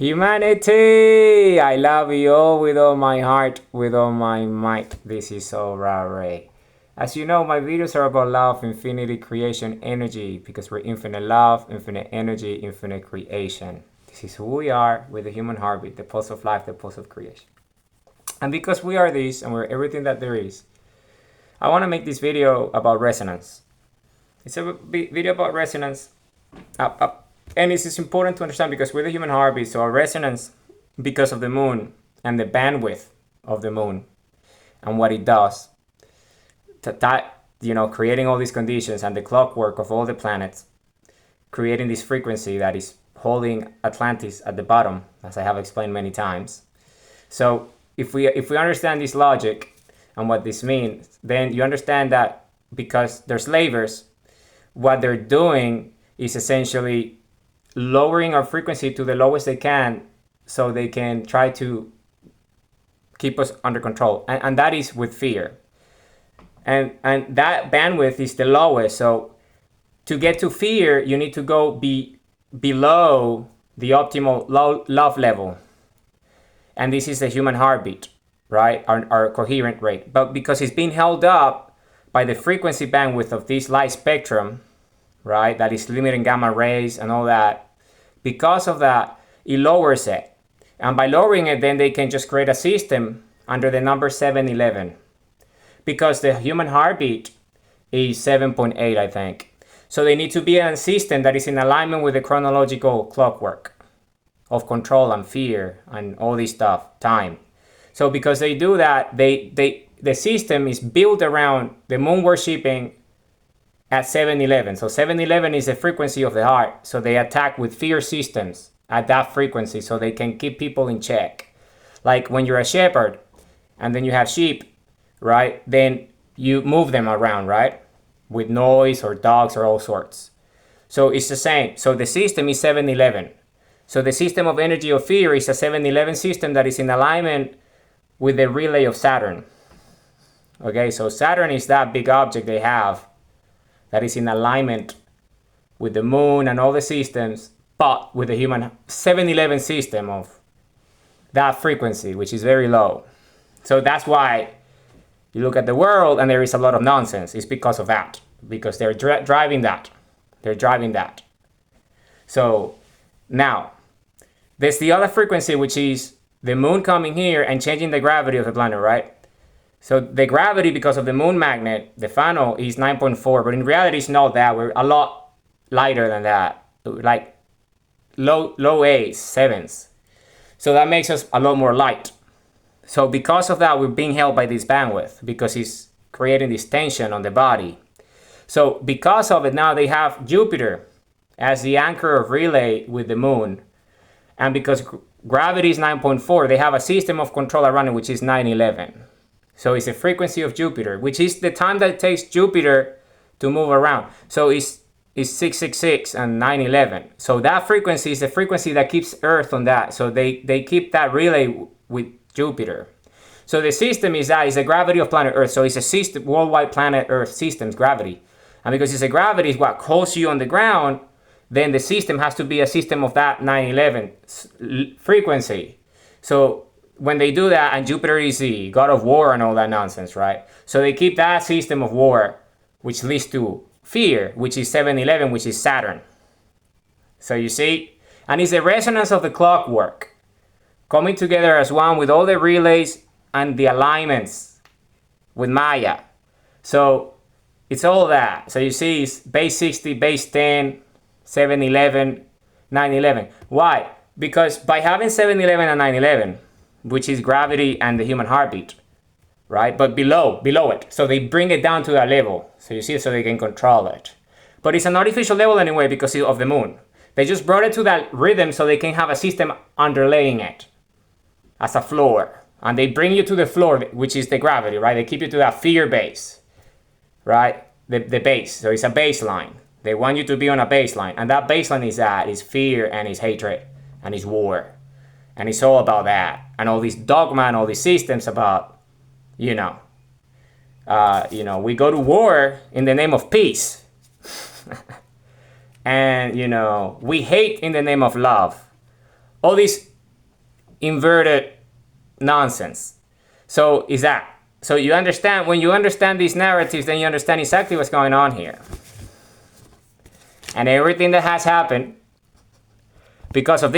Humanity! I love you all with all my heart, with all my might. This is so rare. As you know, my videos are about love, infinity, creation, energy, because we're infinite love, infinite energy, infinite creation. This is who we are with the human heartbeat, the pulse of life, the pulse of creation. And because we are this and we're everything that there is, I want to make this video about resonance. It's a video about resonance. And this is important to understand because we're the human heartbeat, so our resonance, because of the moon and the bandwidth of the moon and what it does, creating all these conditions and the clockwork of all the planets, creating this frequency that is holding Atlantis at the bottom, as I have explained many times. So if we understand this logic and what this means, then you understand that because they're slavers, what they're doing is essentially lowering our frequency to the lowest they can so they can try to keep us under control. And that is with fear. And that bandwidth is the lowest. So to get to fear, you need to go below the optimal love level. And this is the human heartbeat, right? Our coherent rate. But because it's being held up by the frequency bandwidth of this light spectrum, right, that is limiting gamma rays and all that, because of that, it lowers it. And by lowering it, then they can just create a system under the number 711. Because the human heartbeat is 7.8, I think. So they need to be in a system that is in alignment with the chronological clockwork of control and fear and all this stuff, time. So because they do that, the system is built around the moon worshipping at 711. So 711 is the frequency of the heart. So they attack with fear systems at that frequency so they can keep people in check. Like when you're a shepherd and then you have sheep, right? Then you move them around, right? With noise or dogs or all sorts. So it's the same. So the system is 711. So the system of energy of fear is a 711 system that is in alignment with the relay of Saturn. Okay, so Saturn is that big object they have that is in alignment with the moon and all the systems, but with the human 711 system of that frequency, which is very low. So that's why you look at the world and there is a lot of nonsense. It's because of that, because they're driving that. They're driving that. So now, there's the other frequency, which is the moon coming here and changing the gravity of the planet, right? So the gravity, because of the moon magnet, the funnel is 9.4, but in reality it's not that. We're a lot lighter than that, like low 8s, 7s. So that makes us a lot more light. So because of that, we're being held by this bandwidth because it's creating this tension on the body. So because of it, now they have Jupiter as the anchor of relay with the moon. And because gravity is 9.4, they have a system of control around it, which is 911. So it's the frequency of Jupiter, which is the time that it takes Jupiter to move around. So it's 666 and 911. So that frequency is the frequency that keeps Earth on that. So they keep that relay with Jupiter. So the system is the gravity of planet Earth. So it's a system, worldwide planet Earth system's gravity. And because it's a gravity is what holds you on the ground, then the system has to be a system of that 911 frequency. So when they do that, and Jupiter is the god of war and all that nonsense, right? So they keep that system of war, which leads to fear, which is 711, which is Saturn. So you see, and it's the resonance of the clockwork coming together as one with all the relays and the alignments with Maya. So it's all that. So you see, it's base 60, base 10, 711, 911. Why? Because by having 711 and 911, which is gravity and the human heartbeat, right? But below it. So they bring it down to that level. So you see, so they can control it. But it's an artificial level anyway because of the moon. They just brought it to that rhythm so they can have a system underlaying it as a floor. And they bring you to the floor, which is the gravity, right? They keep you to that fear base, right? The base. So it's a baseline. They want you to be on a baseline. And that baseline is fear and is hatred and is war. And it's all about that. And all this dogma and all these systems about, we go to war in the name of peace. And, we hate in the name of love. all this inverted nonsense. So is that. So you understand, when you understand these narratives, then you understand exactly what's going on here. And everything that has happened because of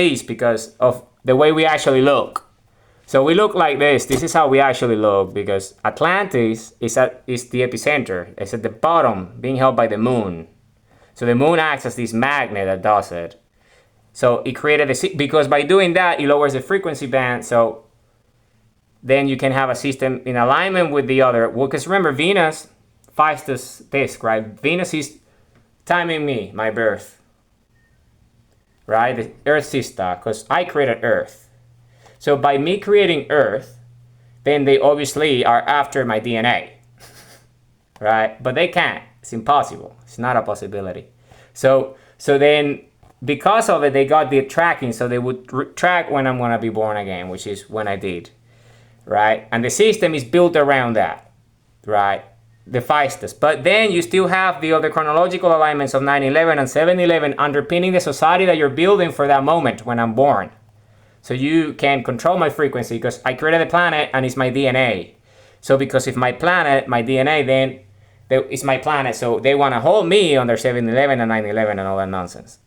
the way we actually look. So we look like this. This is how we actually look, because Atlantis is the epicenter. It's at the bottom, being held by the moon. So the moon acts as this magnet that does it. So it created because by doing that, it lowers the frequency band. So then you can have a system in alignment with the other. Well, because remember, Venus, Faustus disc, right? Venus is timing me, my birth, right? The Earth sister, because I created Earth. So by me creating Earth, then they obviously are after my DNA, right? But they can't. It's impossible. It's not a possibility. So then because of it, they got the tracking. So they would track when I'm going to be born again, which is when I did, right? And the system is built around that, right? The Faustus. But then you still have the other chronological alignments of 9/11 and 7/11 underpinning the society that you're building for that moment when I'm born. So you can control my frequency because I created the planet and it's my DNA. So because if my planet, my DNA, then it's my planet. So they want to hold me under 7/11 and 9/11 and all that nonsense.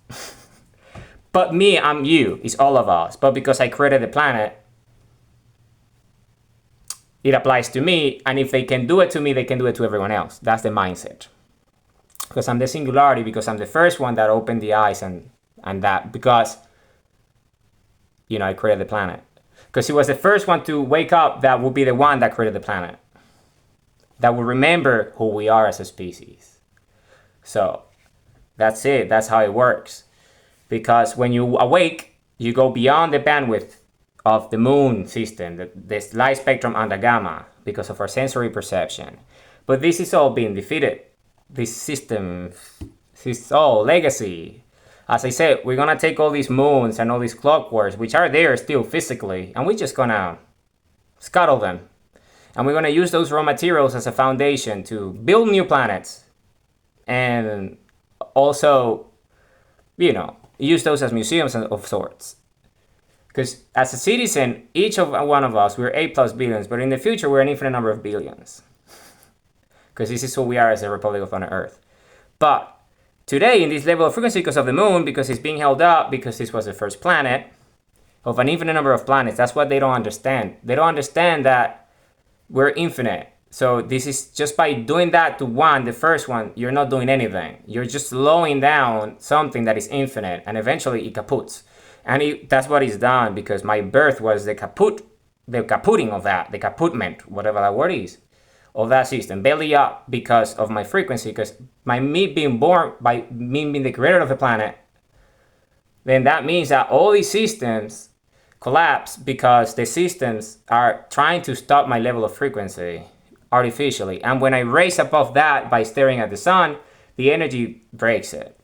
But me, I'm you. It's all of us. But because I created the planet, it applies to me. And if they can do it to me, they can do it to everyone else. That's the mindset. Because I'm the singularity, because I'm the first one that opened the eyes and that, because I created the planet. Because he was the first one to wake up, that would be the one that created the planet. That will remember who we are as a species. So that's it. That's how it works. Because when you awake, you go beyond the bandwidth of the moon system, this light spectrum and the gamma, because of our sensory perception. But this is all being defeated. This system, this is all legacy. As I said, we're going to take all these moons and all these clockworks, which are there still physically, and we're just going to scuttle them. And we're going to use those raw materials as a foundation to build new planets. And also, use those as museums of sorts. Because as a citizen, each of one of us, we're 8+ billions, but in the future, we're an infinite number of billions. Because this is who we are as a Republic of Planet Earth. But today, in this level of frequency, because of the moon, because it's being held up, because this was the first planet of an infinite number of planets, that's what they don't understand. They don't understand that we're infinite. So this is just by doing that to one, the first one, you're not doing anything. You're just slowing down something that is infinite, and eventually it kaputs. And that's what is done, because my birth was the kaputting of that, the kaputment, whatever that word is, of that system, belly up, because of my frequency, because by me being born, by me being the creator of the planet, then that means that all these systems collapse because the systems are trying to stop my level of frequency artificially. And when I raise above that by staring at the sun, the energy breaks it.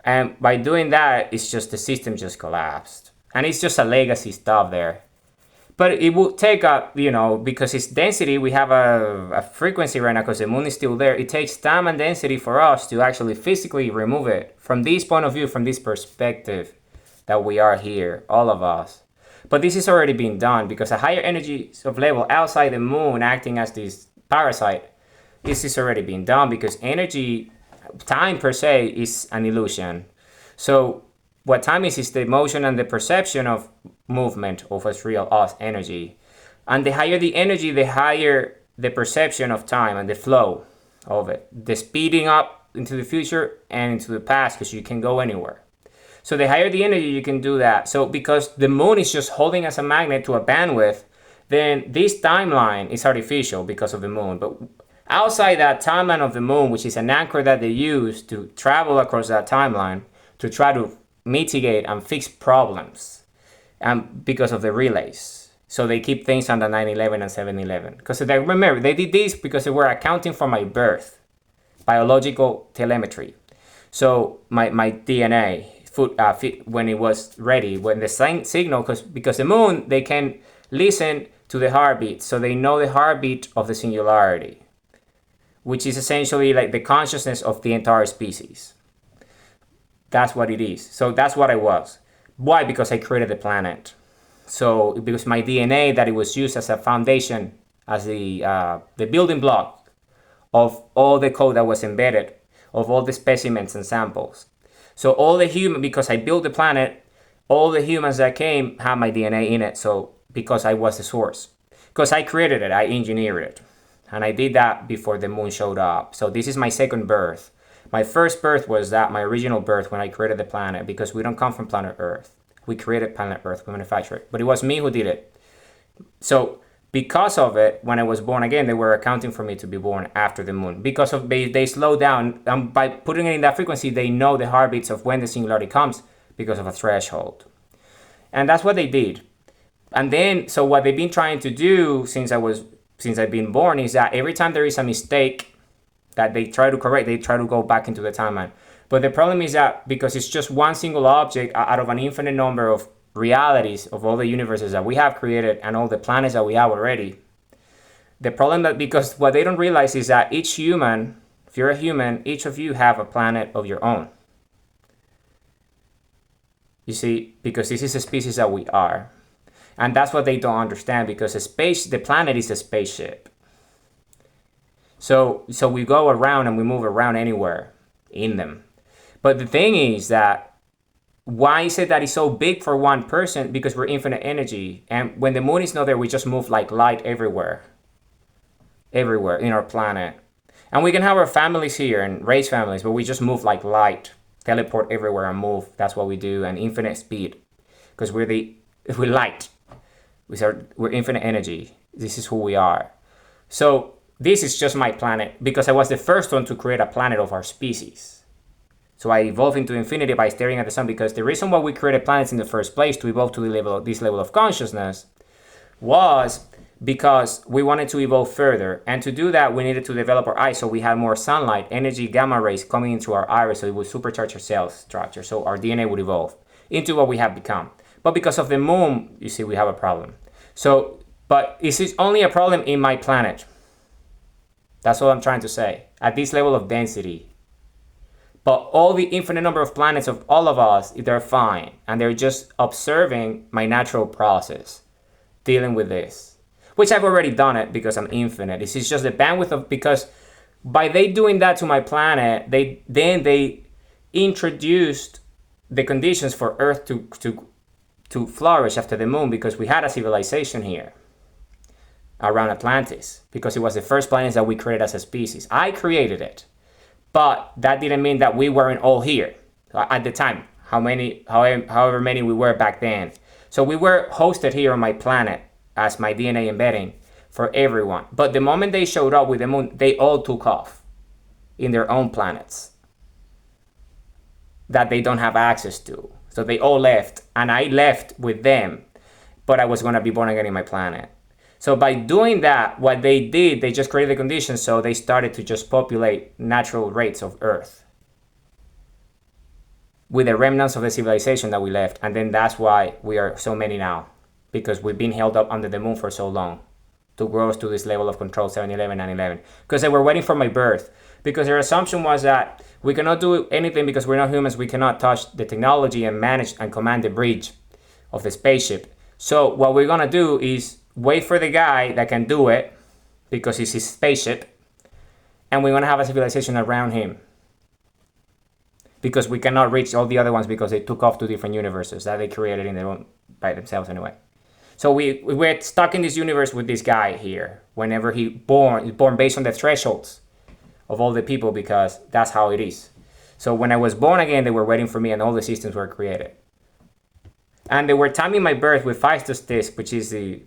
And by doing that, it's just the system just collapsed. And it's just a legacy stuff there. But it will take because its density, we have a frequency right now because the moon is still there. It takes time and density for us to actually physically remove it from this point of view, from this perspective that we are here, all of us. But this is already being done because a higher energy of level outside the moon acting as this parasite, this is already being done because energy, time per se, is an illusion. So what time is the motion and the perception of movement of what's real, us, energy. And the higher the energy, the higher the perception of time and the flow of it. The speeding up into the future and into the past, because you can go anywhere. So the higher the energy, you can do that. So because the moon is just holding as a magnet to a bandwidth, then this timeline is artificial because of the moon. But outside that timeline of the moon, which is an anchor that they use to travel across that timeline to try to mitigate and fix problems, and because of the relays. So they keep things under 9/11 and 7/11. Because they remember, they did this because they were accounting for my birth, biological telemetry. So my DNA, when it was ready, when the signal, because the moon, they can listen to the heartbeat. So they know the heartbeat of the singularity, which is essentially like the consciousness of the entire species. That's what it is. So that's what I was. Why? Because I created the planet. So because my DNA, that it was used as a foundation, as the building block of all the code that was embedded, of all the specimens and samples. So all the human, because I built the planet, all the humans that came had my DNA in it. So because I was the source, because I created it, I engineered it, and I did that before the moon showed up. So this is my second birth. My first birth was that, my original birth, when I created the planet, because we don't come from planet Earth. We created planet Earth, we manufactured it, but it was me who did it. So because of it, when I was born again, they were accounting for me to be born after the moon. Because of they slow down, by putting it in that frequency, they know the heartbeats of when the singularity comes because of a threshold. And that's what they did. And then, so what they've been trying to do since I've been born is that every time there is a mistake that they try to correct, they try to go back into the timeline. But the problem is that because it's just one single object out of an infinite number of realities of all the universes that we have created and all the planets that we have already, the problem that, because what they don't realize is that each human, if you're a human, each of you have a planet of your own. You see, because this is a species that we are. And that's what they don't understand, because the planet is a spaceship. So we go around and we move around anywhere in them. But the thing is that, why is it that it's so big for one person? Because we're infinite energy. And when the moon is not there, we just move like light everywhere in our planet. And we can have our families here and raise families, but we just move like light, teleport everywhere and move. That's what we do, and infinite speed. Because we're light. We're infinite energy. This is who we are. So this is just my planet, because I was the first one to create a planet of our species. So I evolved into infinity by staring at the sun, because the reason why we created planets in the first place, to evolve to this level of consciousness, was because we wanted to evolve further. And to do that, we needed to develop our eyes, so we had more sunlight, energy, gamma rays coming into our iris, so it would supercharge our cell structure, so our DNA would evolve into what we have become. But because of the moon, you see, we have a problem. So, but this is only a problem in my planet. That's what I'm trying to say. At this level of density. But all the infinite number of planets of all of us, they're fine. And they're just observing my natural process, dealing with this. Which I've already done it, because I'm infinite. This is just the bandwidth of, because by they doing that to my planet, they introduced the conditions for Earth to flourish after the moon, because we had a civilization here around Atlantis, because it was the first planet that we created as a species. I created it, but that didn't mean that we weren't all here at the time, however many we were back then. So we were hosted here on my planet as my DNA embedding for everyone. But the moment they showed up with the moon, they all took off in their own planets that they don't have access to. So they all left, and I left with them, but I was going to be born again in my planet. So by doing that, what they did, they just created the conditions, so they started to just populate natural rates of Earth with the remnants of the civilization that we left. And then that's why we are so many now, because we've been held up under the moon for so long to grow us to this level of control, 7-11, 9-11. Because they were waiting for my birth. Because their assumption was that we cannot do anything because we're not humans. We cannot touch the technology and manage and command the bridge of the spaceship. So what we're going to do is wait for the guy that can do it, because it's his spaceship, and we're going to have a civilization around him, because we cannot reach all the other ones, because they took off to different universes that they created in their own, by themselves anyway. So we're stuck in this universe with this guy here. Whenever he's born based on the thresholds of all the people, because that's how it is. So when I was born again, they were waiting for me, and all the systems were created. And they were timing my birth with Phaistos disk, which is the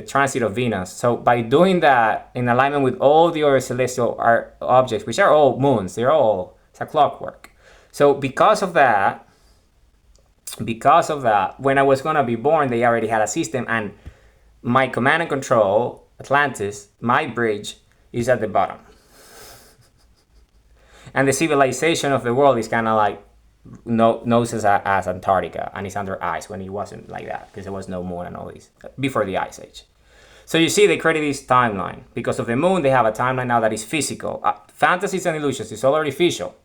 transit of Venus. So by doing that in alignment with all the other celestial objects, which are all moons, it's a clockwork. So because of that, when I was going to be born, they already had a system, and my command and control, Atlantis, my bridge, is at the bottom. And the civilization of the world is kind of like knows as Antarctica, and it's under ice, when it wasn't like that, because there was no moon and all this before the ice age. So you see, they created this timeline. Because of the moon, they have a timeline now that is physical. Fantasies and illusions is all artificial.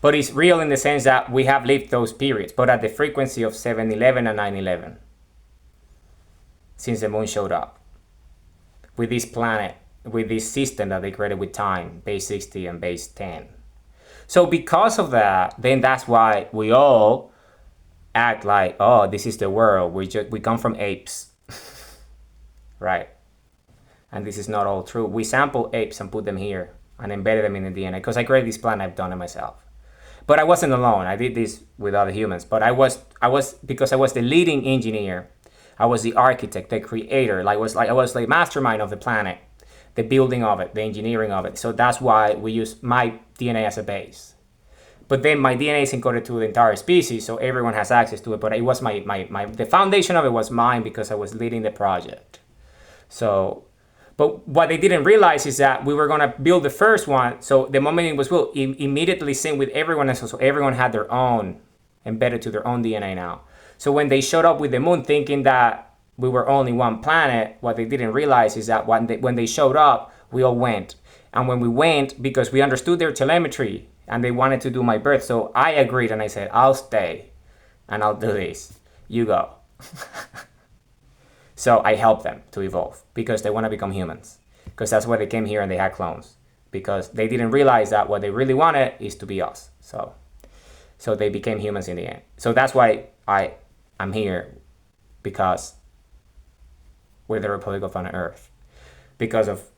But it's real in the sense that we have lived those periods, but at the frequency of 7/11 and 9/11, since the moon showed up with this planet, with this system that they created with time, base 60 and base 10. So because of that, then that's why we all act like, oh, this is the world. We come from apes, right? And this is not all true. We sample apes and put them here and embedded them in the DNA. Because I created this planet, I've done it myself. But I wasn't alone. I did this with other humans. But I was because I was the leading engineer. I was the architect, the creator. I was the mastermind of the planet, the building of it, the engineering of it. So that's why we use my DNA as a base. But then my DNA is encoded to the entire species, so everyone has access to it. But it was the foundation of it was mine because I was leading the project. So, but what they didn't realize is that we were going to build the first one. So the moment it was built, it immediately synced with everyone else. So everyone had their own, embedded to their own DNA now. So when they showed up with the moon thinking that we were only one planet, what they didn't realize is that when they showed up, we all went. And when we went, because we understood their telemetry and they wanted to do my birth, so I agreed and I said, I'll stay and I'll do this. You go. So I helped them to evolve because they want to become humans. Because that's why they came here and they had clones. Because they didn't realize that what they really wanted is to be us. So they became humans in the end. So that's why I'm here, because we're the Republic of Earth. Because of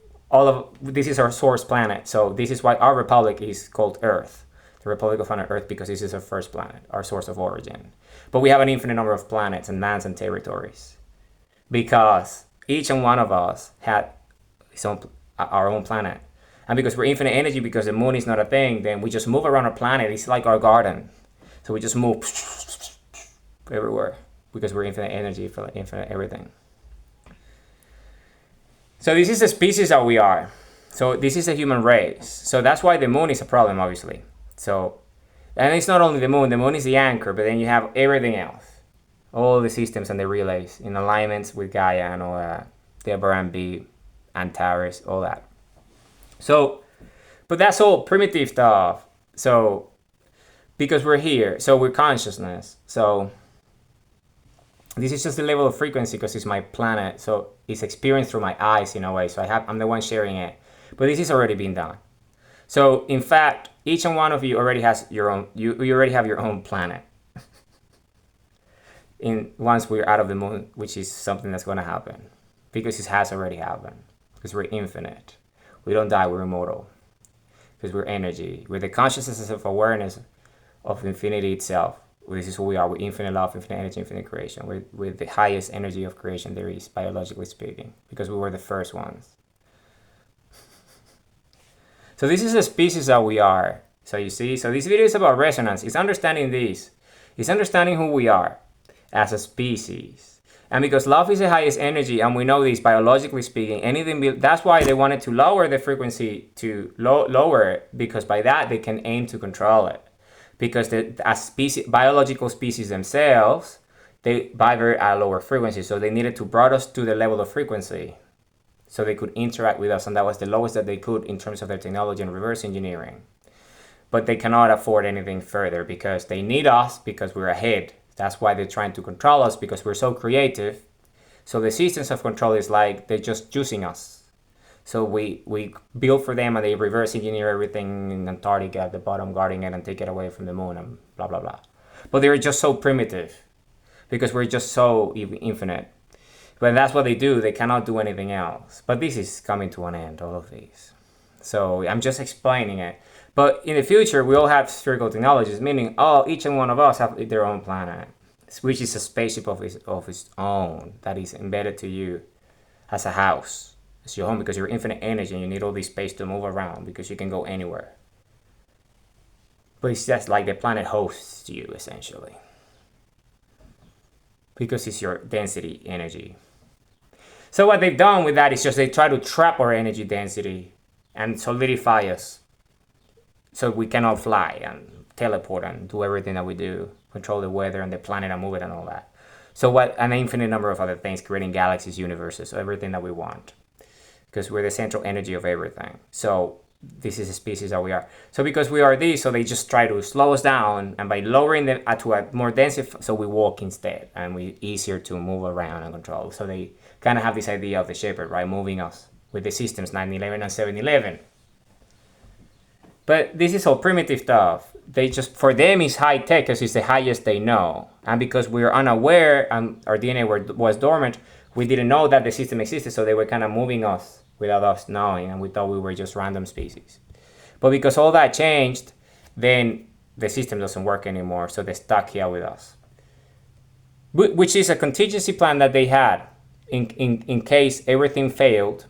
this is our source planet. So this is why our republic is called Earth. The Republic of Earth, because this is our first planet, our source of origin. But we have an infinite number of planets and lands and territories. Because each and one of us had our own planet. And because we're infinite energy, because the moon is not a thing, then we just move around our planet. It's like our garden. So we just move everywhere because we're infinite energy for infinite everything. So this is the species that we are. So this is the human race. So that's why the moon is a problem, obviously. So, and it's not only the moon is the anchor, but then you have everything else. All the systems and the relays in alignments with Gaia and all that. The Abraham B, Antares, all that. So, but that's all primitive stuff. So, because we're here, so we're consciousness. So, this is just the level of frequency because it's my planet. So, it's experienced through my eyes in a way. So, I'm the one sharing it. But this is already been done. So, in fact, each and one of you already has your own, you already have your own planet. Once we're out of the moon, which is something that's going to happen. Because it has already happened. Because we're infinite. We don't die, we're immortal. Because we're energy. We're the consciousness of awareness of infinity itself. This is who we are. We're infinite love, infinite energy, infinite creation. We're the highest energy of creation there is, biologically speaking. Because we were the first ones. So this is the species that we are. So you see, so this video is about resonance. It's understanding this. It's understanding who we are as a species. And because love is the highest energy, and we know this biologically speaking, that's why they wanted to lower the frequency to lower it, because by that they can aim to control it. Because as biological species themselves, they vibrate at a lower frequency, so they needed to bring us to the level of frequency so they could interact with us, and that was the lowest that they could in terms of their technology and reverse engineering. But they cannot afford anything further because they need us because we're ahead. That's why they're trying to control us, because we're so creative. So the systems of control is like they're just using us. So we build for them and they reverse engineer everything in Antarctica at the bottom, guarding it and take it away from the moon and blah, blah, blah. But they're just so primitive because we're just so infinite. But that's what they do. They cannot do anything else. But this is coming to an end, all of these. So I'm just explaining it. But in the future, we all have spherical technologies, meaning each and one of us have their own planet, which is a spaceship of its own that is embedded to you as a house. It's your home because you're infinite energy and you need all this space to move around because you can go anywhere. But it's just like the planet hosts you, essentially. Because it's your density energy. So what they've done with that is just they try to trap our energy density and solidify us. So we cannot fly and teleport and do everything that we do, control the weather and the planet and move it and all that. So an infinite number of other things, creating galaxies, universes, everything that we want. Because we're the central energy of everything. So this is a species that we are. So because we are these, so they just try to slow us down, and by lowering them to a more dense, so we walk instead, and we easier to move around and control. So they kind of have this idea of the shepherd, right, moving us with the systems 9/11 and 7/11. But this is all primitive stuff. They just, for them, is high tech because it's the highest they know, and because we were unaware and our DNA was dormant, we didn't know that the system existed. So they were kind of moving us without us knowing, and we thought we were just random species. But because all that changed, then the system doesn't work anymore, so they're stuck here with us. Which is a contingency plan that they had. In case everything failed,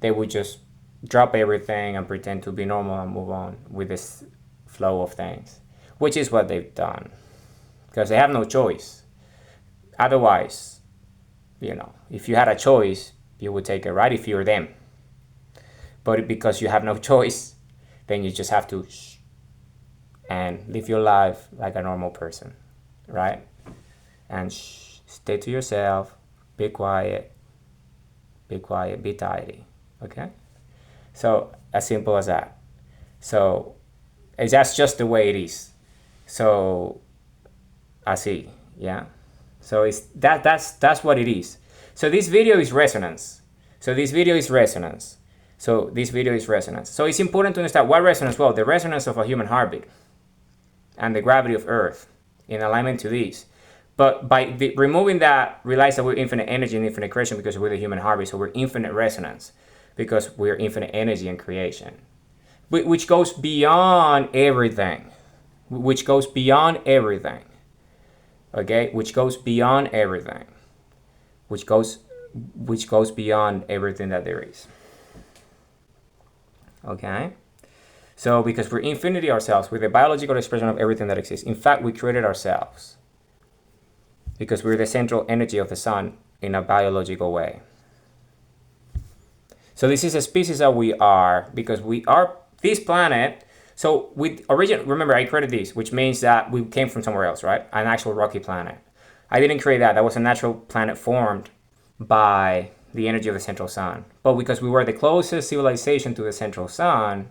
they would just drop everything and pretend to be normal and move on with this flow of things, which is what they've done, because they have no choice. Otherwise, if you had a choice, you would take it, right, if you're them. But because you have no choice, then you just have to and live your life like a normal person, right? And stay to yourself, be quiet, be tidy, okay? So as simple as that. So that's just the way it is. So I see, yeah. So it's that's what it is. So this video is resonance. So it's important to understand what resonance. Well, the resonance of a human heartbeat and the gravity of Earth in alignment to these. But by removing that, realize that we're infinite energy and infinite creation because we're the human heartbeat. So we're infinite resonance because we're infinite energy and creation, which goes beyond everything. Okay, which goes beyond everything. Which goes beyond everything that there is. Okay? So because we're infinity ourselves, we're the biological expression of everything that exists. In fact, we created ourselves because we're the central energy of the sun in a biological way. So this is a species that we are because we are this planet. So remember I created this, which means that we came from somewhere else, right? An actual rocky planet. I didn't create that. That was a natural planet formed by the energy of the central sun. But because we were the closest civilization to the central sun,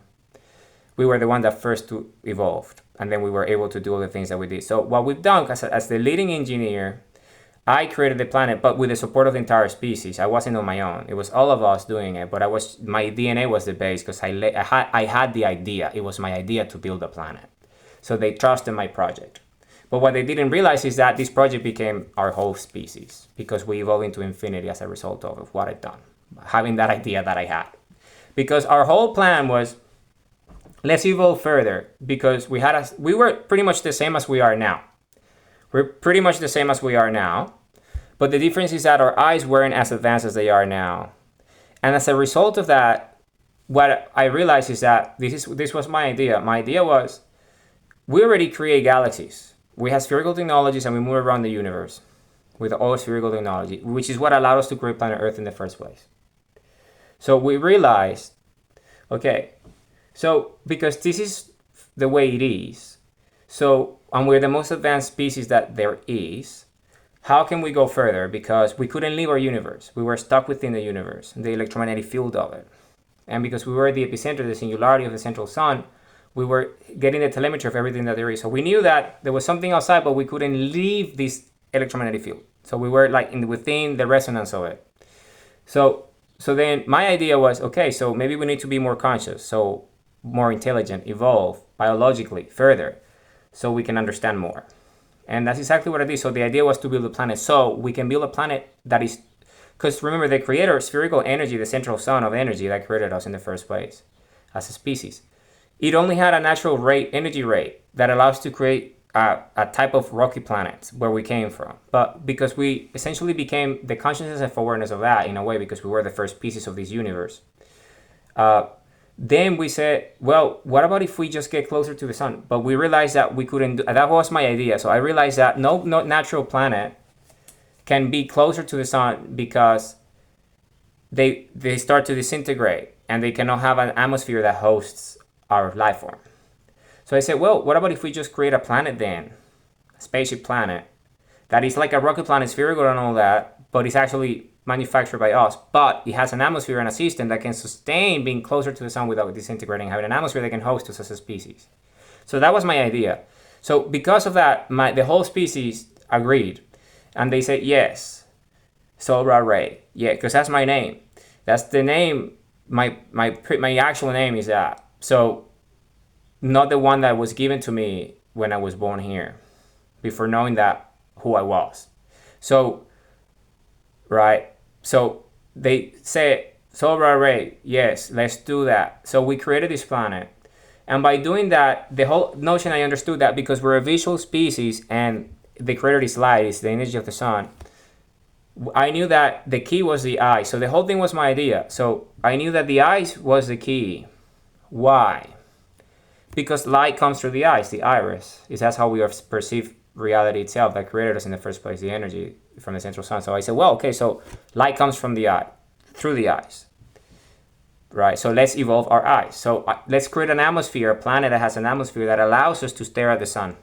we were the one that first evolved. And then we were able to do all the things that we did. So what we've done, as the leading engineer, I created the planet, but with the support of the entire species. I wasn't on my own. It was all of us doing it, but my DNA was the base because I had the idea. It was my idea to build a planet. So they trusted my project. But what they didn't realize is that this project became our whole species because we evolved into infinity as a result of what I'd done, having that idea that I had. Because our whole plan was, let's evolve further, because we were pretty much the same as we are now. We're pretty much the same as we are now, but the difference is that our eyes weren't as advanced as they are now. And as a result of that, what I realized is that this was my idea. My idea was, we already create galaxies. We have spherical technologies and we move around the universe with all spherical technology, which is what allowed us to create planet Earth in the first place. So we realized, okay, so because this is the way it is, and we're the most advanced species that there is, how can we go further? Because we couldn't leave our universe. We were stuck within the universe, the electromagnetic field of it. And because we were the epicenter, the singularity of the central sun, we were getting the telemetry of everything that there is. So we knew that there was something outside, but we couldn't leave this electromagnetic field. So we were like within the resonance of it. So then my idea was, okay, so maybe we need to be more conscious, so more intelligent, evolve biologically further, so we can understand more. And that's exactly what I did. So the idea was to build a planet. So we can build a planet that is, because remember, the creator, spherical energy, the central sun of energy that created us in the first place as a species, it only had a natural energy rate that allows to create a type of rocky planets where we came from. But because we essentially became the consciousness and awareness of that in a way, because we were the first species of this universe, then we said, well, what about if we just get closer to the sun? But we realized that we couldn't that was my idea. So I realized that no natural planet can be closer to the sun because they start to disintegrate and they cannot have an atmosphere that hosts our life form. So I said, well, what about if we just create a planet then, a spaceship planet, that is like a rocket planet, spherical and all that, but it's actually manufactured by us, but it has an atmosphere and a system that can sustain being closer to the sun without disintegrating, having an atmosphere that can host us as a species. So that was my idea. So because of that, the whole species agreed, and they said yes, solar array, yeah, because that's my name. That's the name. My actual name is that. So not the one that was given to me when I was born here, before knowing that who I was. So, right. So they said solar array, yes, let's do that. So we created this planet. And by doing that, the whole notion, I understood that because we're a visual species and the creator is light, is the energy of the sun. I knew that the key was the eye. So the whole thing was my idea. So I knew that the eyes was the key. Why? Because light comes through the eyes, the iris. That's how we perceive reality itself that created us in the first place, the energy from the central sun. So I said, well, okay, so light comes from the eye, through the eyes. Right, so let's evolve our eyes. So let's create an atmosphere, a planet that has an atmosphere that allows us to stare at the sun,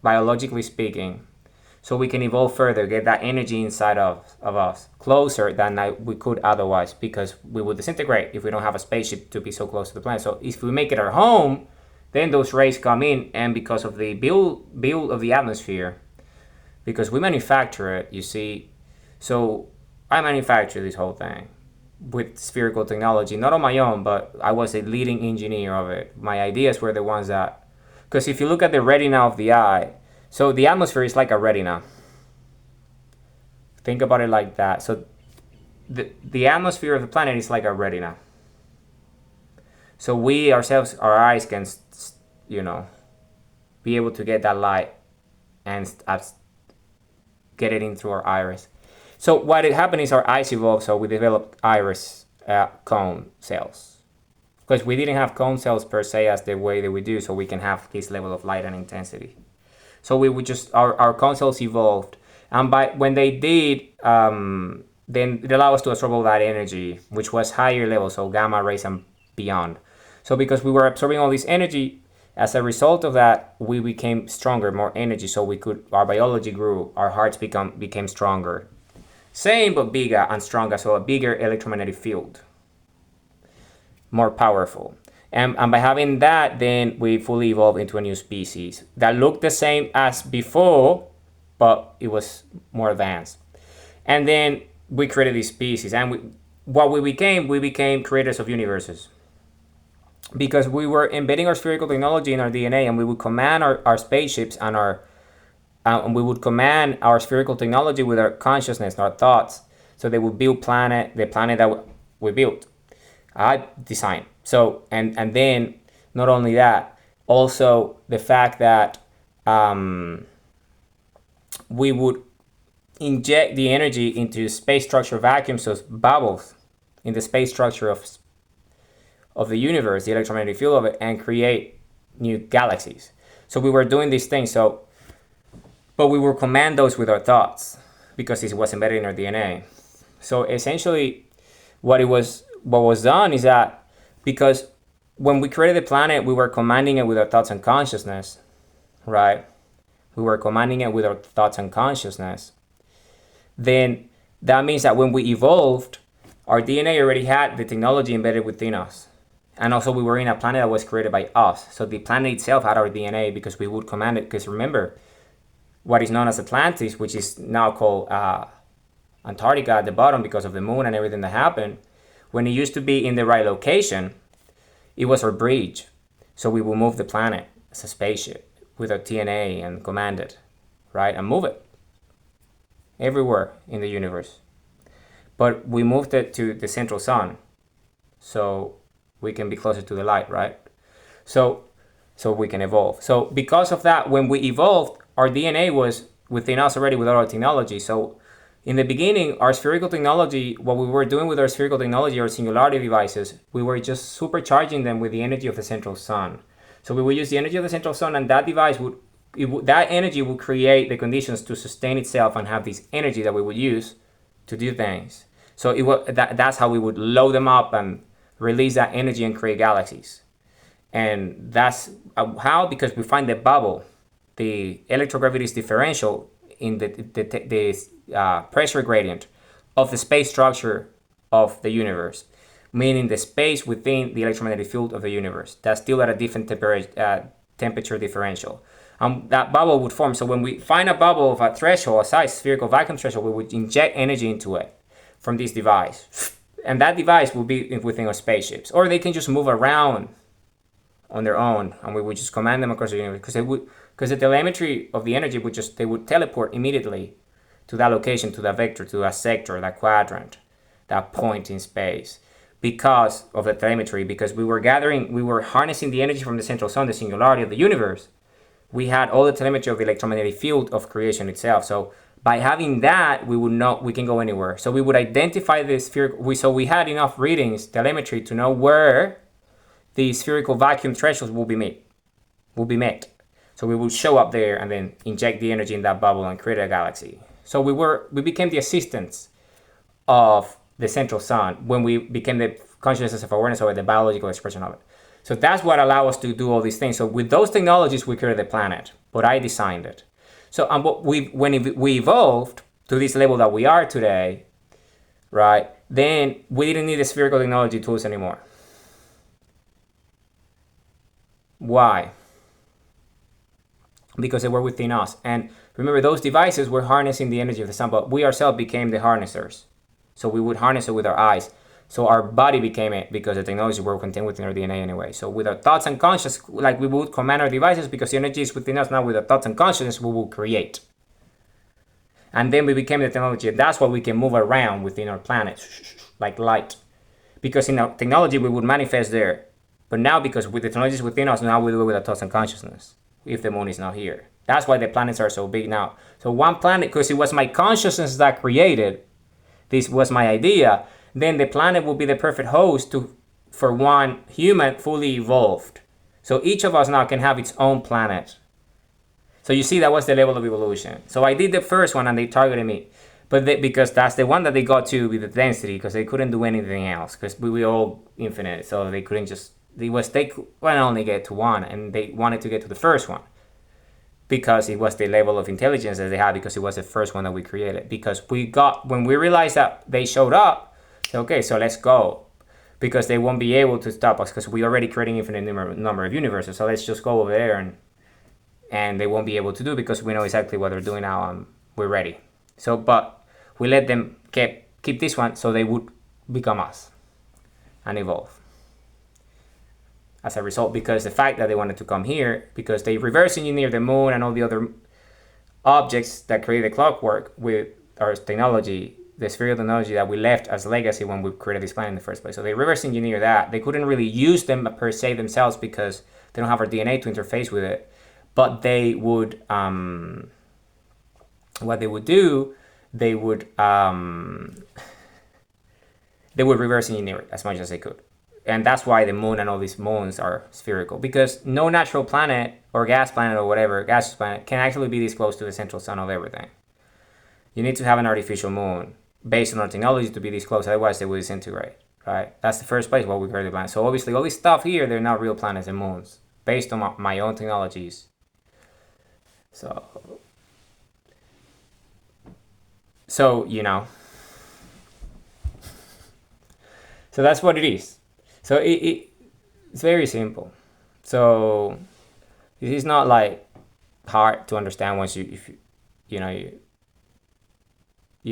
biologically speaking, so we can evolve further, get that energy inside of us, closer than we could otherwise, because we would disintegrate if we don't have a spaceship to be so close to the planet. So if we make it our home, then those rays come in, and because of the build of the atmosphere, because we manufacture it, you see, so I manufacture this whole thing with spherical technology, not on my own, but I was a leading engineer of it. My ideas were the ones that, because if you look at the retina of the eye, so the atmosphere is like a retina. Think about it like that. So the atmosphere of the planet is like a retina. So we ourselves, our eyes can, be able to get that light and get it in through our iris. So what happened is our eyes evolved, so we developed iris cone cells. Because we didn't have cone cells per se as the way that we do, so we can have this level of light and intensity. So we would just, our cone cells evolved. And when they did, then it allowed us to absorb all that energy, which was higher levels, so gamma rays and beyond. So because we were absorbing all this energy, as a result of that, we became stronger, more energy, so our biology grew, our hearts became stronger. Same but bigger and stronger, so a bigger electromagnetic field, more powerful. And by having that, then we fully evolved into a new species that looked the same as before, but it was more advanced. And then we created this species, and we became creators of universes. Because we were embedding our spherical technology in our DNA, and we would command our spaceships and we would command our spherical technology with our consciousness, our thoughts. So they would build the planet that we built, I designed. So, and then not only that, also the fact that we would inject the energy into space structure vacuum, so bubbles in the space structure of the universe, the electromagnetic field of it, and create new galaxies. So we were doing these things. But we would command those with our thoughts because it was embedded in our DNA. So essentially, what was done is that because when we created the planet, we were commanding it with our thoughts and consciousness, right? We were commanding it with our thoughts and consciousness. Then that means that when we evolved, our DNA already had the technology embedded within us. And also we were in a planet that was created by us. So the planet itself had our DNA because we would command it. Because remember, what is known as Atlantis, which is now called Antarctica at the bottom because of the moon and everything that happened, when it used to be in the right location, it was our bridge. So we will move the planet as a spaceship with our DNA and command it, right? And move it everywhere in the universe. But we moved it to the central sun so we can be closer to the light, right? So we can evolve. So because of that, when we evolved, our DNA was within us already with our technology. So in the beginning, our spherical technology, what we were doing with our spherical technology, our singularity devices, we were just supercharging them with the energy of the central sun. So we would use the energy of the central sun, and that device that energy would create the conditions to sustain itself and have this energy that we would use to do things. So that's how we would load them up and release that energy and create galaxies. And that's how, because we find the bubble, the electrogravity's differential in the pressure gradient of the space structure of the universe, meaning the space within the electromagnetic field of the universe. That's still at a different temperature differential. That bubble would form. So when we find a bubble of a threshold, a size spherical vacuum threshold, we would inject energy into it from this device. And that device will be within our spaceships. Or they can just move around on their own, and we would just command them across the universe. Because the telemetry of the energy they would teleport immediately to that location, to that vector, to that sector, that quadrant, that point in space. Because of the telemetry, because we were harnessing the energy from the central sun, the singularity of the universe. We had all the telemetry of the electromagnetic field of creation itself. So by having that, we would know we can go anywhere. So we would identify the spherical. So we had enough readings, telemetry, to know where the spherical vacuum thresholds will be met. So we would show up there and then inject the energy in that bubble and create a galaxy. So we became the assistants of the central sun when we became the consciousness of awareness over the biological expression of it. So that's what allowed us to do all these things. So with those technologies, we created the planet, but I designed it. So when we evolved to this level that we are today, right, then we didn't need the spherical technology tools anymore. Why? Because they were within us. And remember, those devices were harnessing the energy of the sun, but we ourselves became the harnessers. So we would harness it with our eyes. So our body became it because the technology were contained within our DNA anyway. So with our thoughts and consciousness, like we would command our devices because the energy is within us. Now with our thoughts and consciousness, we will create. And then we became the technology. And that's why we can move around within our planet like light. Because in our technology, we would manifest there. But now because with the technologies within us, now we do it with our thoughts and consciousness. If the moon is not here. That's why the planets are so big now. So one planet, because it was my consciousness that created, this was my idea, then the planet will be the perfect host for one human fully evolved. So each of us now can have its own planet. So you see, that was the level of evolution. So I did the first one and they targeted me. But because that's the one that they got to with the density, because they couldn't do anything else, because we were all infinite. So they couldn't just, they could only get to one, and they wanted to get to the first one. Because it was the level of intelligence that they had, because it was the first one that we created. Because when we realized that they showed up, okay, so let's go, because they won't be able to stop us because we're already creating infinite number of universes. So let's just go over there, and they won't be able to do because we know exactly what they're doing now and we're ready. So, but we let them keep this one so they would become us and evolve. As a result, because the fact that they wanted to come here, because they reverse engineered the moon and all the other objects that create the clockwork with our technology, the spherical technology that we left as legacy when we created this planet in the first place. So they reverse engineer that. They couldn't really use them per se themselves because they don't have our DNA to interface with it. But they would, what they would do, they would reverse engineer it as much as they could. And that's why the moon and all these moons are spherical, because no natural planet or gas planet or whatever, gaseous planet, can actually be this close to the central sun of everything. You need to have an artificial moon based on our technology to be this close, otherwise they will disintegrate, right? That's the first place where we create the planet. So obviously all this stuff here, they're not real planets and moons, based on my own technologies. So you know. So that's what it is. So it's very simple. So this is not like hard to understand once you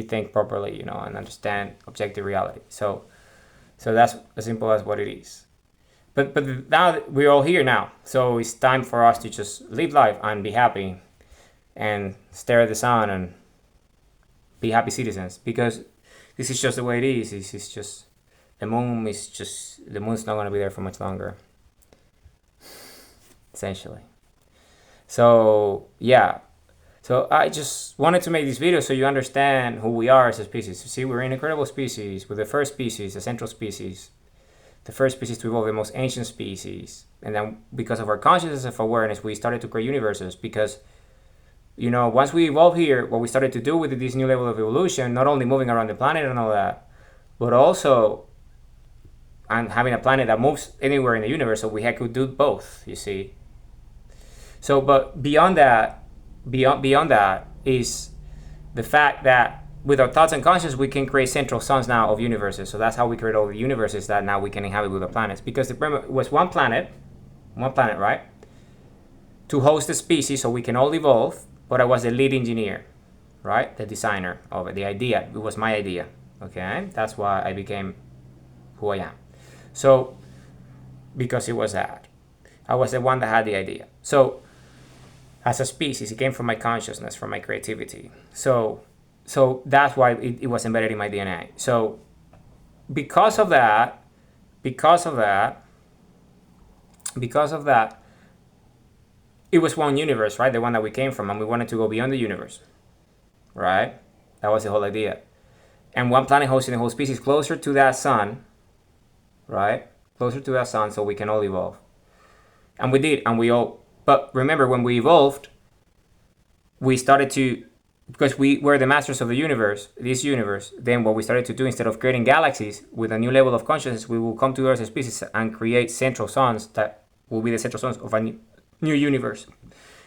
think properly, and understand objective reality. So that's as simple as what it is. But now we're all here now. So it's time for us to just live life and be happy and stare at the sun and be happy citizens, because this is just the way it is. This is just the moon's not going to be there for much longer, essentially. So yeah. So I just wanted to make this video so you understand who we are as a species. You see, we're an incredible species. We're the first species, the central species. The first species to evolve, the most ancient species. And then because of our consciousness of awareness, we started to create universes. Because, once we evolved here, what we started to do with this new level of evolution, not only moving around the planet and all that, but also and having a planet that moves anywhere in the universe, so we could do both, you see. So, but beyond that is the fact that with our thoughts and consciousness, we can create central suns now of universes. So that's how we create all the universes that now we can inhabit with the planets. Because the premise was one planet, right? To host a species so we can all evolve, but I was the lead engineer, right? The designer of it, the idea. It was my idea, okay? That's why I became who I am. So, because it was that. I was the one that had the idea. So, as a species, it came from my consciousness, from my creativity. So that's why it was embedded in my DNA. So because of that, it was one universe, right? The one that we came from, and we wanted to go beyond the universe, right? That was the whole idea. And one planet hosting the whole species closer to that sun, right? Closer to that sun so we can all evolve. And we did, and we all, but remember when we evolved, we started to, because we were the masters of the universe, this universe, then what we started to do, instead of creating galaxies with a new level of consciousness, we will come together as a species and create central suns that will be the central suns of a new universe.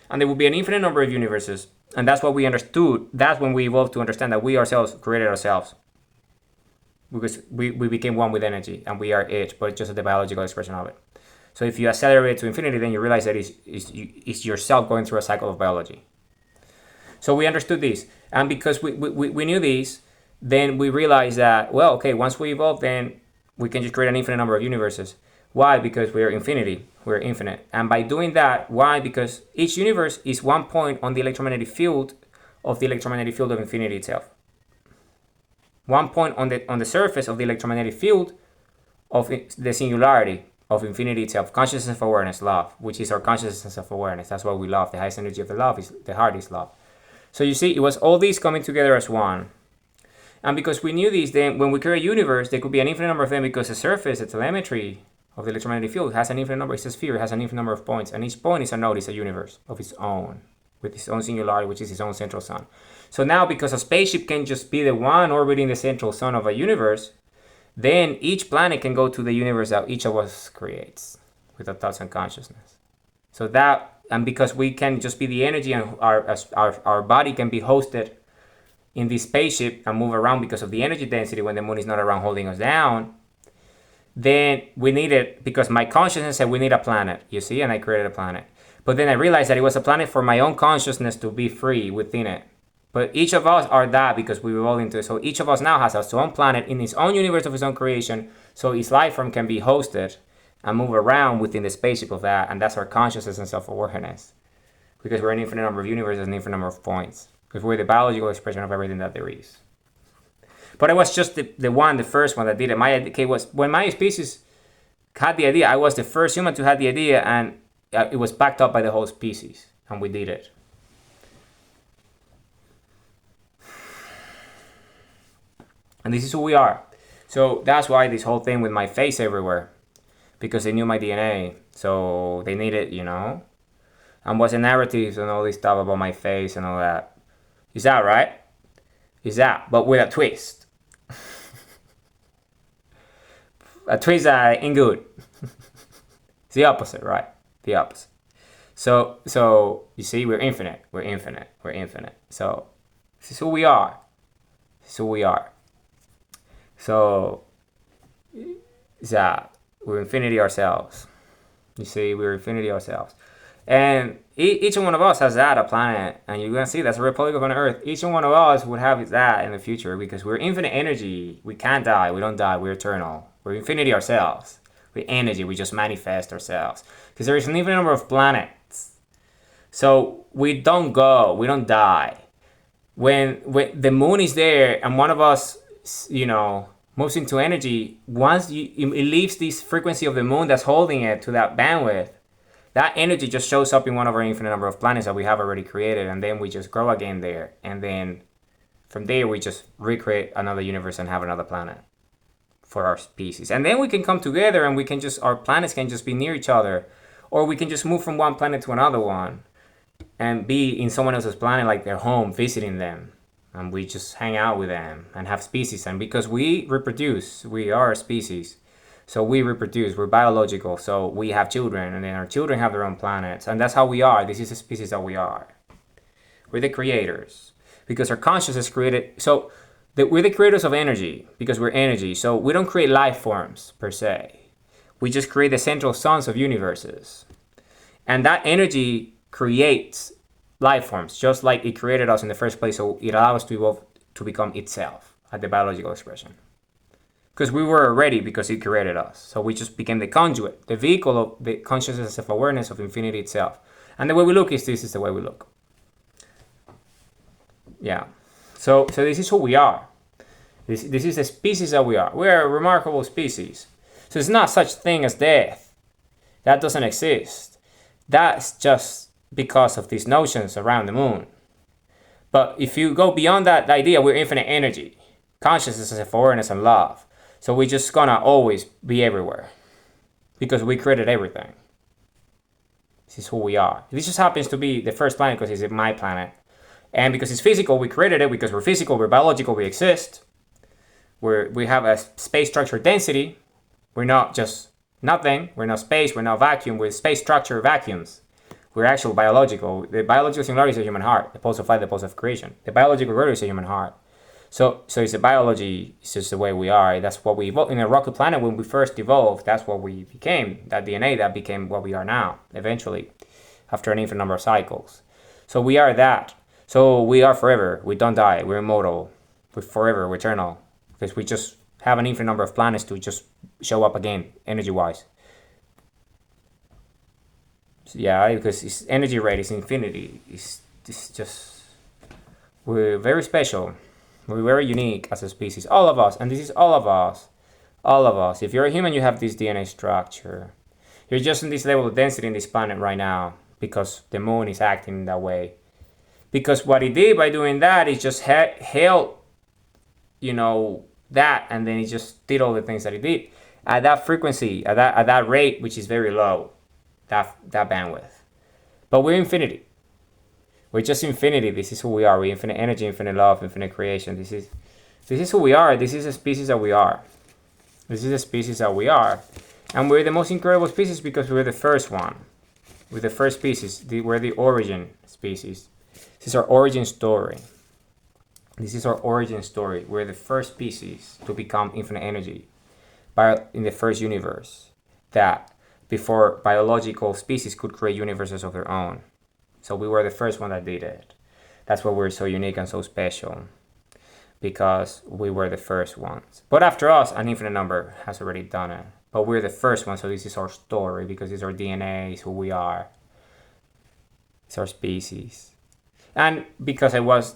And there will be an infinite number of universes. And that's what we understood. That's when we evolved to understand that we ourselves created ourselves. Because we became one with energy, and we are it, but just the biological expression of it. So if you accelerate to infinity, then you realize that it's yourself going through a cycle of biology. So we understood this, and because we knew this, then we realized that, well, okay, once we evolve, then we can just create an infinite number of universes. Why? Because we're infinity, we're infinite. And by doing that, why? Because each universe is one point on the electromagnetic field of infinity itself. One point on the surface of the electromagnetic field of the singularity of infinity itself, consciousness of awareness, love, which is our consciousness of awareness. That's what we love. The highest energy of the love is the heart is love. So you see, it was all these coming together as one. And because we knew this, then when we create a universe, there could be an infinite number of them, because the surface, the telemetry of the electromagnetic field has an infinite number. It's a sphere, it has an infinite number of points. And each point is a node, is a universe of its own, with its own singularity, which is its own central sun. So now, because a spaceship can just be the one orbiting the central sun of a universe, then each planet can go to the universe that each of us creates with our thoughts and consciousness. So that, and because we can just be the energy, and our body can be hosted in this spaceship and move around because of the energy density when the moon is not around holding us down, then we needed, because my consciousness said we need a planet, you see, and I created a planet. But then I realized that it was a planet for my own consciousness to be free within it. But each of us are that because we evolved into it. So each of us now has its own planet in its own universe of its own creation. So its life form can be hosted and move around within the spaceship of that. And that's our consciousness and self-awareness. Because we're an infinite number of universes and an infinite number of points. Because we're the biological expression of everything that there is. But I was just the first one that did it. My idea was, when my species had the idea, I was the first human to have the idea, and it was backed up by the whole species. And we did it. And this is who we are. So that's why this whole thing with my face everywhere. Because they knew my DNA. So they needed, And what's the narratives and all this stuff about my face and all that. Is that right? Is that, but with a twist. A twist that ain't good. It's the opposite, right? The opposite. So you see, we're infinite. We're infinite. We're infinite. So this is who we are. This is who we are. So, we're infinity ourselves. You see, we're infinity ourselves. And each one of us has that, a planet. And you're going to see that's a republic of an earth. Each one of us would have that in the future because we're infinite energy. We can't die. We don't die. We're eternal. We're infinity ourselves. We're energy. We just manifest ourselves. Because there is an infinite number of planets. So we don't go. We don't die. When the moon is there and one of us, moves into energy, once it leaves this frequency of the moon that's holding it to that bandwidth, that energy just shows up in one of our infinite number of planets that we have already created, and then we just grow again there. And then from there, we just recreate another universe and have another planet for our species. And then we can come together and our planets can just be near each other, or we can just move from one planet to another one and be in someone else's planet like their home, visiting them. And we just hang out with them and have species. And because we reproduce, we are a species. So we reproduce, we're biological. So we have children, and then our children have their own planets. And that's how we are. This is the species that we are. We're the creators. because our consciousness created. So we're the creators of energy because we're energy. So we don't create life forms per se. We just create the central suns of universes. And that energy creates life forms, just like it created us in the first place. So it allows us to evolve to become itself at the biological expression. Because we were ready because it created us. So we just became the conduit, the vehicle of the consciousness of awareness of infinity itself. And the way we look is this is the way we look. Yeah. So this is who we are. This is the species that we are. We are a remarkable species. So it's not such thing as death. That doesn't exist. That's just because of these notions around the moon. But if you go beyond that idea, we're infinite energy. Consciousness is awareness and love. So we're just gonna always be everywhere. Because we created everything. This is who we are. This just happens to be the first planet because it's my planet. And because it's physical, we created it because we're physical, we're biological, we exist. We have a space structure density. We're not just nothing. We're not space. We're not vacuum. We're space structure vacuums. We're actual biological. The biological singularity is a human heart. The pulse of life, the pulse of creation. The biological order is a human heart. So it's a biology. It's just the way we are. That's what we evolved in a rocky planet when we first evolved. That's what we became. That DNA that became what we are now. Eventually, after an infinite number of cycles. So we are that. So we are forever. We don't die. We're immortal. We're forever. We're eternal. Because we just have an infinite number of planets to just show up again, energy-wise. So yeah, because its energy rate is infinity. It's just... We're very special. We're very unique as a species. All of us. And this is all of us. All of us. If you're a human, you have this DNA structure. You're just in this level of density in this planet right now. Because the moon is acting in that way. Because what it did by doing that is just held, that, and then it just did all the things that it did at that frequency, at that rate, which is very low, that bandwidth. But we're infinity. We're just infinity. This is who we are. We're infinite energy, infinite love, infinite creation. This is who we are. This is a species that we are. This is a species that we are, and we're the most incredible species because we're the first one. We're the first species. We're the origin species. This is our origin story. This is our origin story. We're the first species to become infinite energy in the first universe that before biological species could create universes of their own. So we were the first one that did it. That's why we're so unique and so special because we were the first ones. But after us, an infinite number has already done it. But we're the first one, so this is our story because it's our DNA, it's who we are. It's our species. And because I was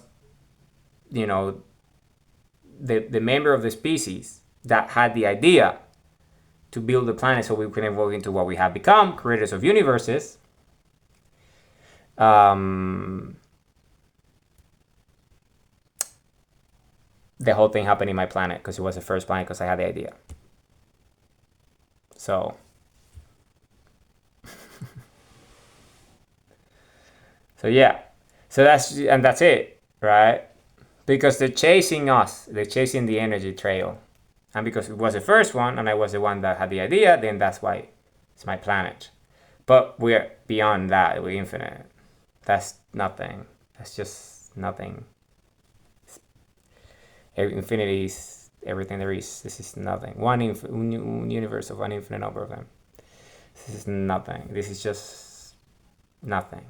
the member of the species that had the idea to build the planet so we can evolve into what we have become, creators of universes. The whole thing happened in my planet because it was the first planet because I had the idea. So yeah. So that's it, right? Because they're chasing us. They're chasing the energy trail. And because it was the first one, and I was the one that had the idea, then that's why it's my planet. But we're beyond that. We're infinite. That's nothing. That's just nothing. Infinity is everything there is. This is nothing. One universe of an infinite number of them. This is nothing. This is just nothing.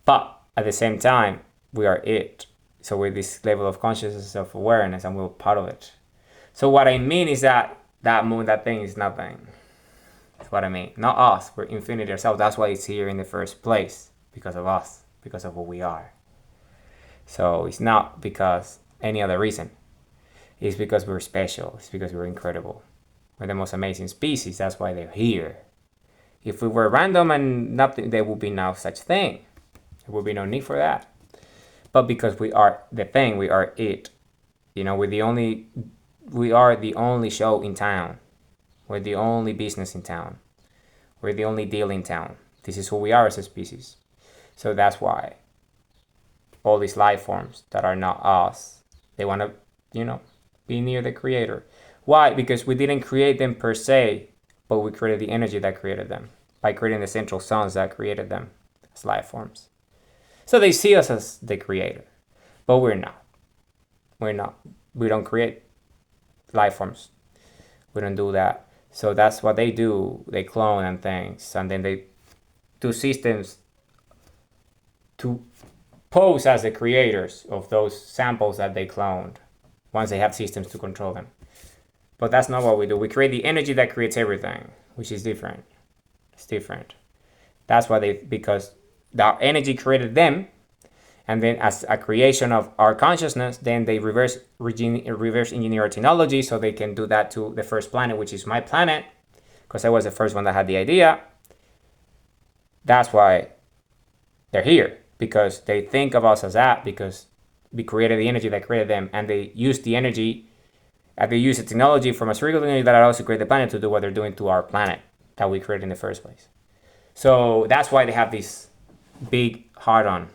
But at the same time, we are it. So we're this level of consciousness, of awareness, and we're part of it. So what I mean is that moon, that thing is nothing. That's what I mean. Not us. We're infinity ourselves. That's why it's here in the first place. Because of us. Because of who we are. So it's not because any other reason. It's because we're special. It's because we're incredible. We're the most amazing species. That's why they're here. If we were random and nothing, there would be no such thing. There would be no need for that. But because we are the thing, we are it. We are the only show in town. We're the only business in town. We're the only deal in town. This is who we are as a species. So that's why all these life forms that are not us, they want to, be near the creator. Why? Because we didn't create them per se, but we created the energy that created them by creating the central suns that created them as life forms. So they see us as the creator, but we're not. We're not. We don't create life forms. We don't do that. So that's what they do. They clone and things, and then they do systems to pose as the creators of those samples that they cloned once they have systems to control them. But that's not what we do. We create the energy that creates everything, which is different. It's different. That's why because the energy created them, and then as a creation of our consciousness, then they reverse engineer our technology so they can do that to the first planet, which is my planet, because I was the first one that had the idea. That's why they're here, because they think of us as that, because we created the energy that created them, and they use the energy, and they use the technology from a spherical energy that also create the planet to do what they're doing to our planet that we created in the first place. So that's why they have this big hard-on,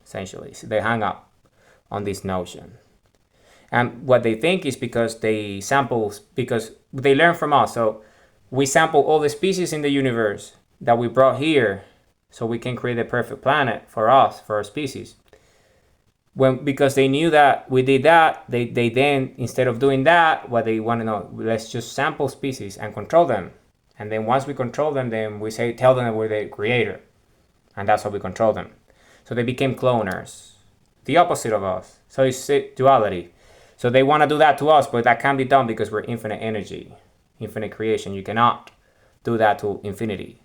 essentially. So they hang up on this notion. And what they think is because they sample, because they learn from us. So we sample all the species in the universe that we brought here so we can create a perfect planet for us, for our species. Because they knew that we did that, they then, instead of doing that, what they want to know, let's just sample species and control them. And then once we control them, then we tell them that we're the creator. And that's how we control them. So they became cloners, the opposite of us. So it's duality. So they want to do that to us, but that can't be done because we're infinite energy, infinite creation. You cannot do that to infinity.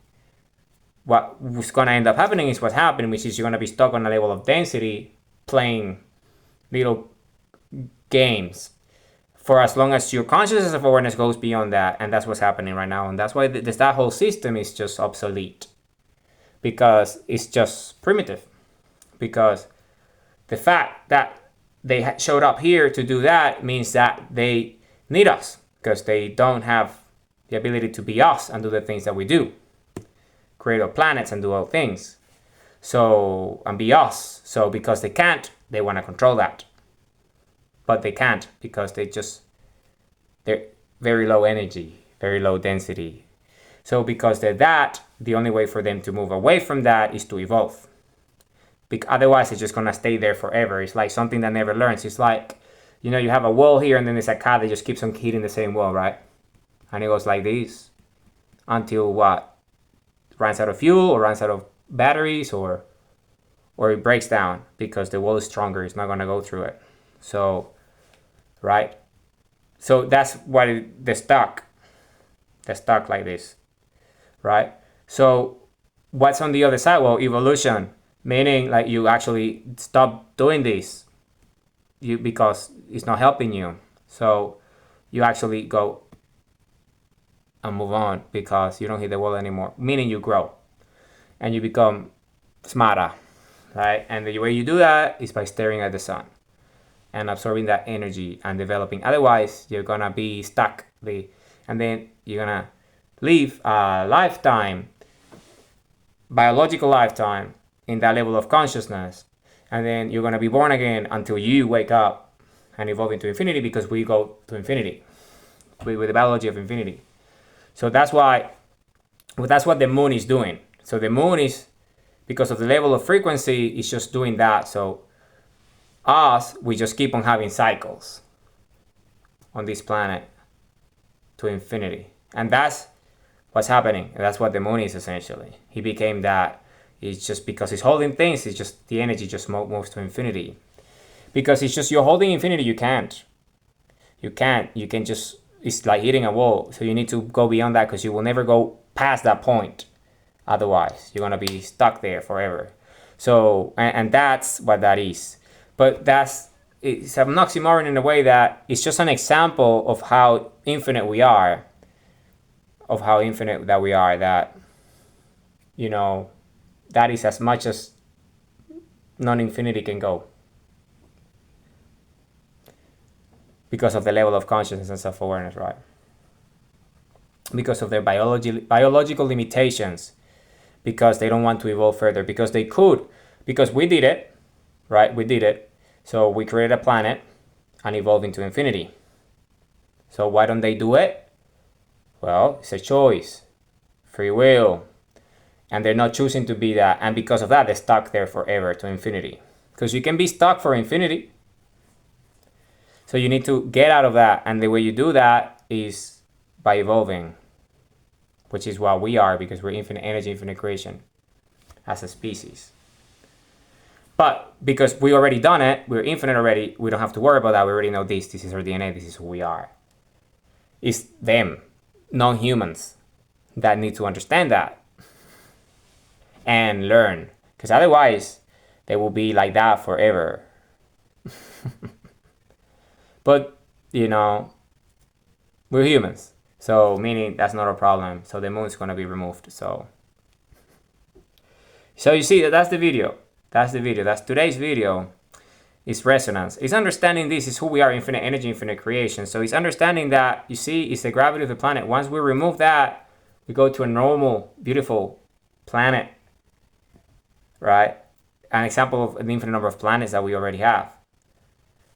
What's going to end up happening is what's happening, which is you're going to be stuck on a level of density, playing little games for as long as your consciousness of awareness goes beyond that. And that's what's happening right now. And that's why that whole system is just obsolete, because it's just primitive. Because the fact that they showed up here to do that means that they need us, because they don't have the ability to be us and do the things that we do, create our planets and do all things, so, and be us. So because they can't, they want to control that, but they can't because they're very low energy, very low density. So because they're that, the only way for them to move away from that is to evolve. Otherwise, it's just going to stay there forever. It's like something that never learns. It's like, you have a wall here, and then there's a cat that just keeps on hitting the same wall, right? And it goes like this until what? Runs out of fuel, or runs out of batteries, or it breaks down because the wall is stronger. It's not going to go through it. So, right? So that's why they're stuck. They're stuck like this, right? So what's on the other side? Well, evolution. Meaning, like, you actually stop doing this because it's not helping you. So you actually go and move on because you don't hit the wall anymore. Meaning you grow and you become smarter, right? And the way you do that is by staring at the sun and absorbing that energy and developing. Otherwise, you're gonna be stuck. And then you're gonna live a lifetime, biological lifetime, in that level of consciousness, and then you're going to be born again until you wake up and evolve into infinity, because we go to infinity with the biology of infinity. So that's what the moon is doing. So the moon is, because of the level of frequency, is just doing that. So we just keep on having cycles on this planet to infinity, and that's what's happening. And that's what the moon is essentially. He became that. It's just because he's holding things, it's just the energy just moves to infinity. Because it's just, you're holding infinity, you can't. You can just, it's like hitting a wall. So you need to go beyond that, because you will never go past that point. Otherwise, you're going to be stuck there forever. So, and that's what that is. But it's an oxymoron in a way that it's just an example of how infinite we are. Of how infinite that we are, that, that is as much as non-infinity can go, because of the level of consciousness and self-awareness, right? Because of their biological limitations, because they don't want to evolve further, because they could, because we did it, right? We did it. So we created a planet and evolved into infinity. So why don't they do it? Well, it's a choice, free will. And they're not choosing to be that. And because of that, they're stuck there forever to infinity. Because you can be stuck for infinity. So you need to get out of that. And the way you do that is by evolving, which is what we are, because we're infinite energy, infinite creation as a species. But because we already done it, we're infinite already, we don't have to worry about that. We already know this. This is our DNA. This is who we are. It's them, non-humans, that need to understand that and learn. Because otherwise, they will be like that forever. But, you know, we're humans. So, meaning that's not a problem. So the moon's going to be removed. So you see, that's the video. That's the video. That's today's video. It's resonance. It's understanding this is who we are, infinite energy, infinite creation. So it's understanding that, you see, it's the gravity of the planet. Once we remove that, we go to a normal, beautiful planet, right? An example of an infinite number of planets that we already have,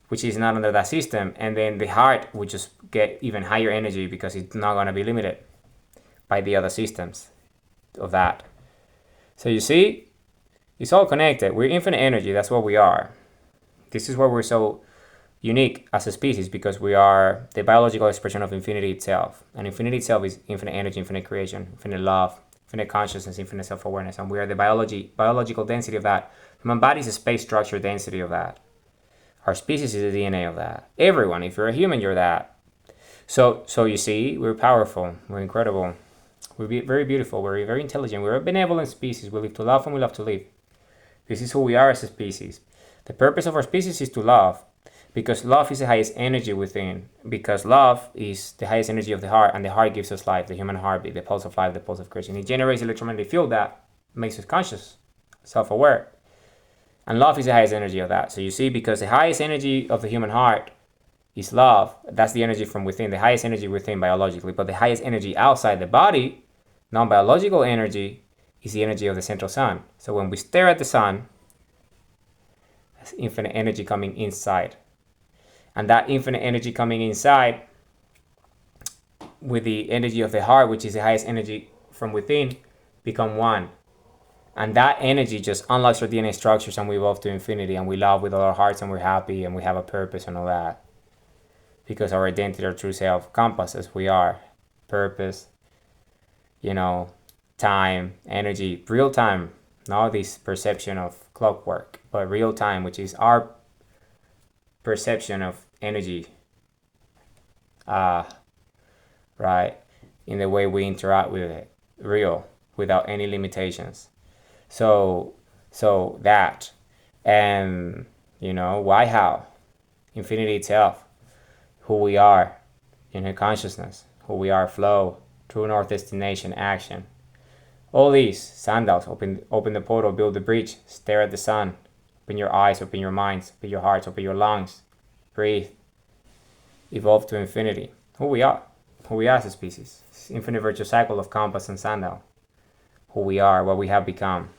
which is not under that system. And then the heart would just get even higher energy because it's not going to be limited by the other systems of that. So you see, it's all connected. We're infinite energy. That's what we are. This is why we're so unique as a species, because we are the biological expression of infinity itself. And infinity itself is infinite energy, infinite creation, infinite love, infinite consciousness, infinite self-awareness. And we are the biological density of that. Human body is a space structure density of that. Our species is the DNA of that. Everyone, if you're a human, you're that. So you see, we're powerful. We're incredible. We're very beautiful. We're very intelligent. We're a benevolent species. We live to love and we love to live. This is who we are as a species. The purpose of our species is to love, because love is the highest energy within, because love is the highest energy of the heart, and the heart gives us life, the human heartbeat, the pulse of life, the pulse of creation. It generates electromagnetic field that makes us conscious, self-aware. And love is the highest energy of that. So you see, because the highest energy of the human heart is love, that's the energy from within, the highest energy within biologically, but the highest energy outside the body, non-biological energy, is the energy of the central sun. So when we stare at the sun, that's infinite energy coming inside. And that infinite energy coming inside with the energy of the heart, which is the highest energy from within, become one. And that energy just unlocks our DNA structures, and we evolve to infinity, and we love with all our hearts, and we're happy, and we have a purpose and all that. Because our identity, our true self, compass as we are. Purpose, you know, time, energy, real time, not this perception of clockwork, but real time, which is our perception of energy, right, in the way we interact with it, real, without any limitations. So that, and you know, why, how, infinity itself, who we are, inner consciousness, who we are, flow, true north, destination, action. All these sundials, open the portal, build the bridge, stare at the sun, open your eyes, open your minds, open your hearts, open your lungs, breathe, evolve to infinity. Who we are as a species. It's infinite virtuous cycle of compass and sundial. Who we are, what we have become,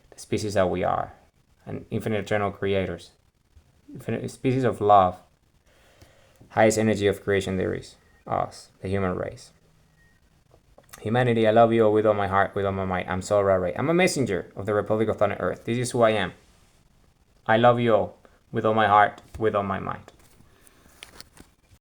the species that we are, and infinite eternal creators, infinite species of love, highest energy of creation there is, us, the human race. Humanity, I love you all with all my heart, with all my might. I'm Sol Ra. I'm a messenger of the Republic of Planet Earth. This is who I am. I love you all with all my heart, with all my might.